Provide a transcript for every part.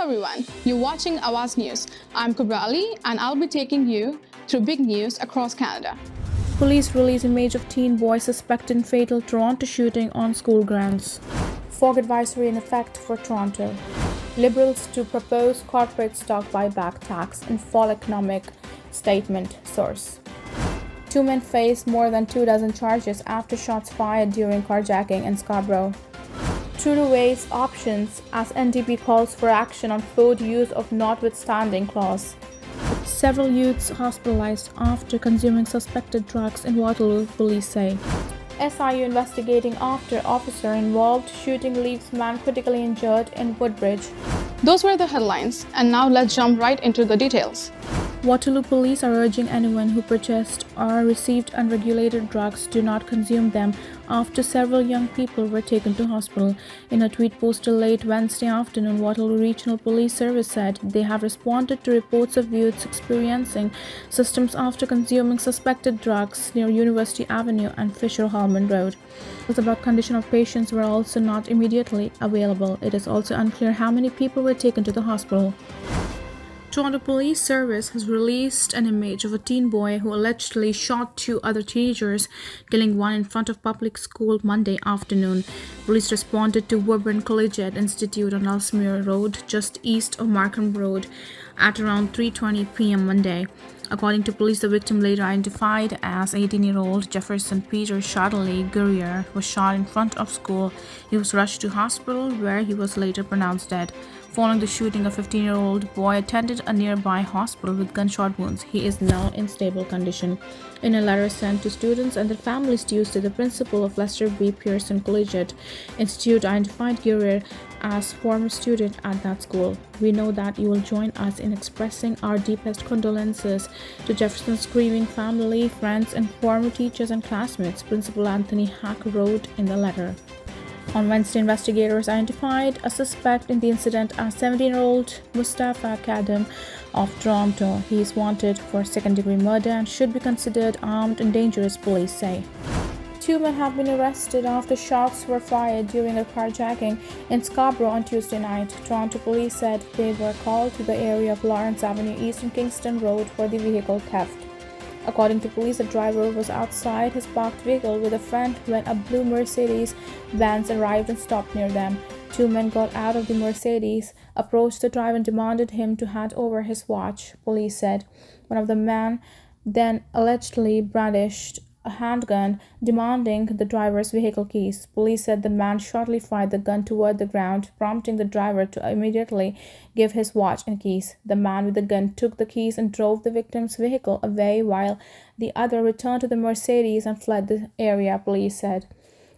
everyone, you're watching Awaz News. I'm Kubra Ali and I'll be taking you through big news across Canada. Police release image of teen boy suspected in fatal Toronto shooting on school grounds. Fog advisory in effect for Toronto. Liberals to propose corporate stock buyback tax in fall economic statement source. 2 men face more than 24 charges after shots fired during carjacking in Scarborough. Trudeau weighs options as NDP calls for action on food use of notwithstanding clause. Several youths hospitalized after consuming suspected drugs in Waterloo, police say. SIU investigating after officer involved shooting leaves man critically injured in Woodbridge. Those were the headlines, and now let's jump right into the details. Waterloo police are urging anyone who purchased or received unregulated drugs do not consume them after several young people were taken to hospital. In a tweet posted late Wednesday afternoon, Waterloo Regional Police Service said they have responded to reports of youths experiencing symptoms after consuming suspected drugs near University Avenue and Fisher-Hallman Road. Details about condition of patients were also not immediately available. It is also unclear how many people were taken to the hospital. Toronto Police Service has released an image of a teen boy who allegedly shot 2 other teenagers, killing one in front of public school Monday afternoon. Police responded to Woburn Collegiate Institute on Ellesmere Road, just east of Markham Road, at around 3:20 p.m. Monday. According to police, the victim, later identified as 18-year-old Jefferson Peter Shadley Guerrier, was shot in front of school. He was rushed to hospital where he was later pronounced dead. Following the shooting, a 15-year-old boy attended a nearby hospital with gunshot wounds. He is now in stable condition. In a letter sent to students and their families Tuesday, the principal of Lester B. Pearson Collegiate Institute identified Guerrier as former student at that school. We know that you will join us in expressing our deepest condolences to Jefferson's grieving family, friends, and former teachers and classmates, Principal Anthony Hack wrote in the letter. On Wednesday, investigators identified a suspect in the incident as 17-year-old Mustafa Kadam of Toronto. He is wanted for second-degree murder and should be considered armed and dangerous, police say. 2 men have been arrested after shots were fired during a carjacking in Scarborough on Tuesday night. Toronto police said they were called to the area of Lawrence Avenue East and Kingston Road for the vehicle theft. According to police, the driver was outside his parked vehicle with a friend when a blue Mercedes-Benz arrived and stopped near them. 2 men got out of the Mercedes, approached the driver and demanded him to hand over his watch, police said. One of the men then allegedly brandished a handgun, demanding the driver's vehicle keys. Police said the man shortly fired the gun toward the ground, prompting the driver to immediately give his watch and keys. The man with the gun took the keys and drove the victim's vehicle away while the other returned to the Mercedes and fled the area, police said.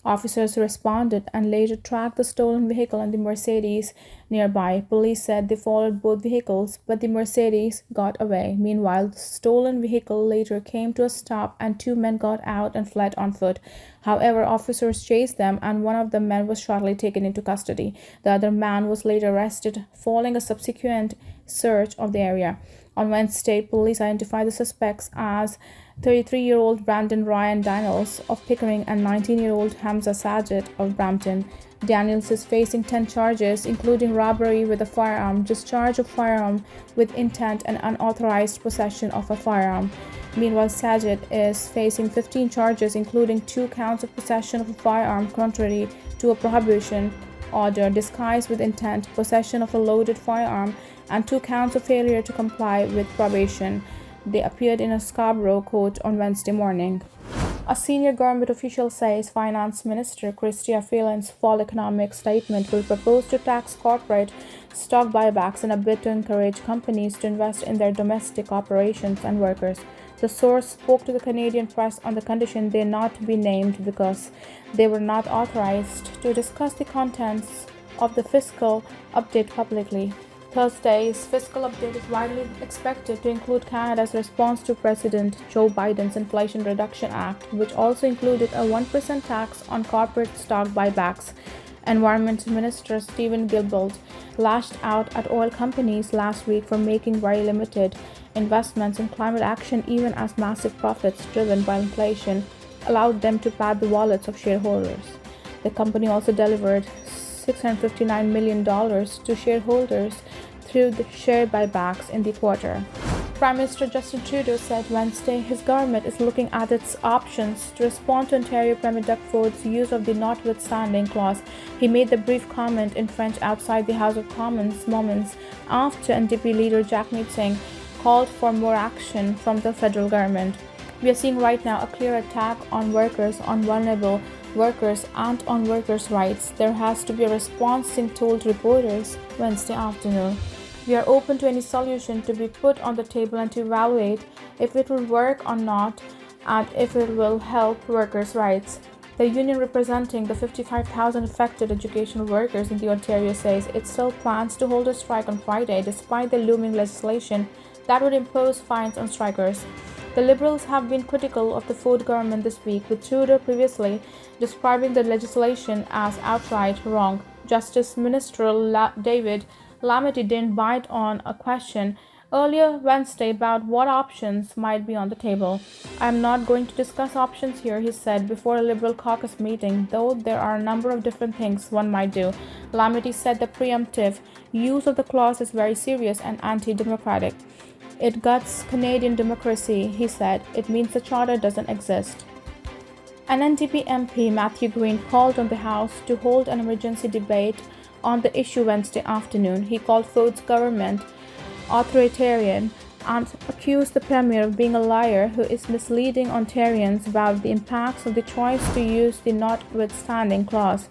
Officers responded and later tracked the stolen vehicle and the Mercedes nearby. Police said they followed both vehicles, but the Mercedes got away. Meanwhile, the stolen vehicle later came to a stop and 2 men got out and fled on foot. However, officers chased them and one of the men was shortly taken into custody. The other man was later arrested following a subsequent search of the area. On Wednesday, police identified the suspects as 33-year-old Brandon Ryan Daniels of Pickering and 19-year-old Hamza Sajid of Brampton. Daniels is facing 10 charges, including robbery with a firearm, discharge of firearm with intent, and unauthorized possession of a firearm. Meanwhile, Sajid is facing 15 charges, including 2 counts of possession of a firearm contrary to a prohibition order, disguised with intent, possession of a loaded firearm, and 2 counts of failure to comply with probation. They appeared in a Scarborough court on Wednesday morning. A senior government official says Finance Minister Chrystia Freeland's fall economic statement will propose to tax corporate stock buybacks in a bid to encourage companies to invest in their domestic operations and workers. The source spoke to the Canadian press on the condition they not be named because they were not authorized to discuss the contents of the fiscal update publicly. Thursday's fiscal update is widely expected to include Canada's response to President Joe Biden's Inflation Reduction Act, which also included a 1% tax on corporate stock buybacks. Environment Minister Stephen Guilbeault lashed out at oil companies last week for making very limited investments in climate action, even as massive profits driven by inflation allowed them to pad the wallets of shareholders. The company also delivered $659 million to shareholders through the share buybacks in the quarter. Prime Minister Justin Trudeau said Wednesday his government is looking at its options to respond to Ontario Premier Doug Ford's use of the notwithstanding clause. He made the brief comment in French outside the House of Commons moments after NDP leader Jagmeet Singh called for more action from the federal government. We are seeing right now a clear attack on workers, on vulnerable workers, and on workers' rights. There has to be a response, Singh told reporters Wednesday afternoon. We are open to any solution to be put on the table and to evaluate if it will work or not and if it will help workers' rights. The union representing the 55,000 affected educational workers in the Ontario says it still plans to hold a strike on Friday despite the looming legislation that would impose fines on strikers. The Liberals have been critical of the Ford government this week, with Trudeau previously describing the legislation as outright wrong. Justice Minister David Lametti didn't bite on a question earlier Wednesday about what options might be on the table. "I am not going to discuss options here," he said before a Liberal caucus meeting, though there are a number of different things one might do. Lametti said the preemptive use of the clause is very serious and anti-democratic. "It guts Canadian democracy," he said. "It means the charter doesn't exist." An NDP MP, Matthew Green, called on the House to hold an emergency debate on the issue Wednesday afternoon. He called Ford's government authoritarian and accused the Premier of being a liar who is misleading Ontarians about the impacts of the choice to use the notwithstanding clause.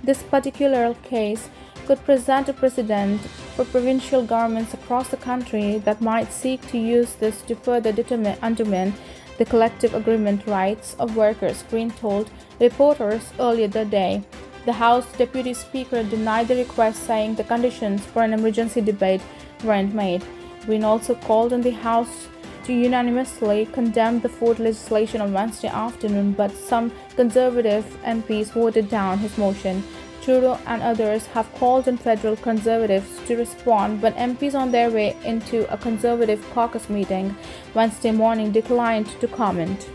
This particular case could present a precedent for provincial governments across the country that might seek to use this to further undermine the collective agreement rights of workers, Green told reporters earlier that day. The House Deputy Speaker denied the request, saying the conditions for an emergency debate weren't made. Green also called on the House to unanimously condemn the Ford legislation on Wednesday afternoon, but some Conservative MPs voted down his motion. Trudeau and others have called on federal Conservatives to respond, but MPs on their way into a Conservative caucus meeting Wednesday morning declined to comment.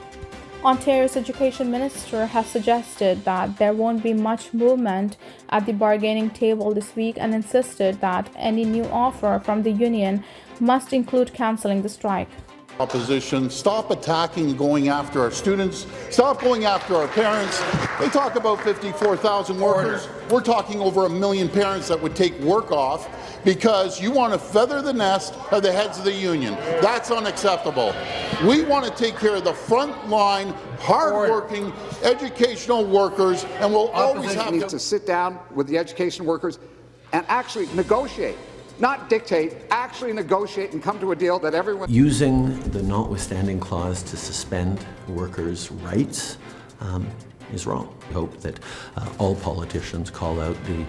Ontario's Education Minister has suggested that there won't be much movement at the bargaining table this week and insisted that any new offer from the union must include cancelling the strike. Opposition, stop attacking and going after our students, stop going after our parents. They talk about 54,000 workers. We're talking over 1 million parents that would take work off because you want to feather the nest of the heads of the union. That's unacceptable. We want to take care of the front-line, hard-working educational workers, and we'll always have to sit down with the education workers and actually negotiate. Not dictate, actually negotiate and come to a deal that everyone... Using the notwithstanding clause to suspend workers' rights is wrong. I hope that all politicians call out the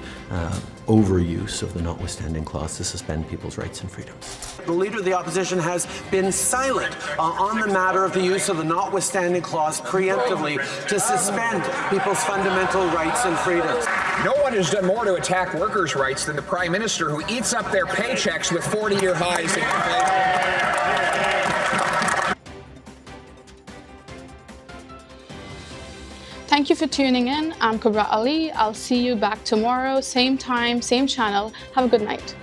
overuse of the notwithstanding clause to suspend people's rights and freedoms. The Leader of the Opposition has been silent on the matter of the use of the notwithstanding clause preemptively to suspend people's fundamental rights and freedoms. No one has done more to attack workers' rights than the Prime Minister, who eats up their paychecks with 40-year highs in inflation. Thank you for tuning in. I'm Kubra Ali. I'll see you back tomorrow, same time, same channel. Have a good night.